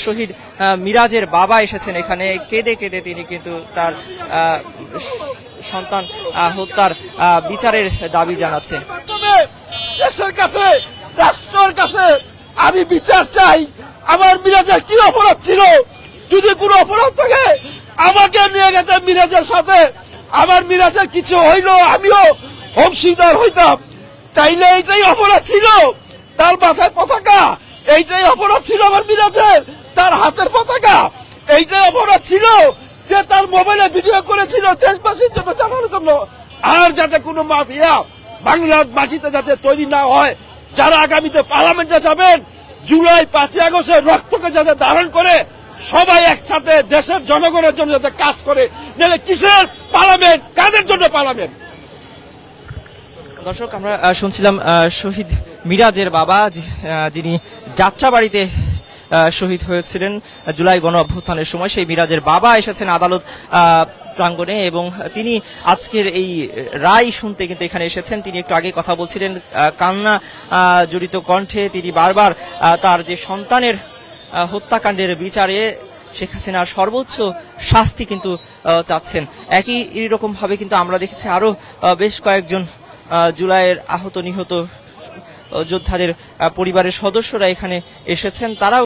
শহীদ মিরাজের বাবা এসেছেন এখানে, কেঁদে কেঁদে তিনি কিন্তু তার সন্তান হত্যার বিচারের দাবি জানাচ্ছেন। দেশের কাছে, রাষ্ট্রের কাছে আমি বিচার চাই। আমার মিরাজের কি অপরাধ ছিল? যদি কোনো অপরাধ থাকে আমাকে নিয়ে গেছে মিরাজের সাথে, আমার মিরাজের কিছু হইলো আমিও অংশীদার হইতাম। চাইলে এইটাই অপরাধ ছিল। তার মাথায় পতাকা, এইটাই অপরাধ ছিল আমার মিরাজের। তার হাতের পতাকা, এইটাই অপরাধ ছিল যে তার মোবাইলে ভিডিও করেছিল দেশবাসীর জন্য জানানোর জন্য। আর যাতে কোনো মাফিয়া বাংলার মাটিতে যাতে তৈরি না হয়, যারা আগামীতে পার্লামেন্টে যাবেন জুলাই 5 আগস্টের রক্তকে যাতে ধারণ করে সবাই একসাথে দেশের জনগণের জন্য যাতে কাজ করে। নাহলে কিসের পার্লামেন্ট, কাদের জন্য পার্লামেন্ট? দর্শক, আমরা শুনছিলাম শহীদ মিরাজের বাবা, যিনি যাত্রাবাড়িতে শহীদ হয়েছিলেন জুলাই গণ অভ্যুত্থানের সময়। সেই মিরাজের বাবা এসেছেন আদালত প্রাঙ্গণে এবং তিনি আজকের এই রায় শুনতে কিন্তু এখানে এসেছেন। তিনি একটু আগে কথা বলছিলেন, কান্না জড়িত কণ্ঠে তিনি বারবার তার যে সন্তানের হত্যাকাণ্ডের বিচারে শেখ হাসিনার সর্বোচ্চ শাস্তি কিন্তু চাচ্ছেন। একই রকম ভাবে কিন্তু আমরা দেখেছি আরো বেশ কয়েকজন জুলাইয়ের আহত নিহত যোদ্ধাদের পরিবারের সদস্যরা এখানে এসেছেন। তারাও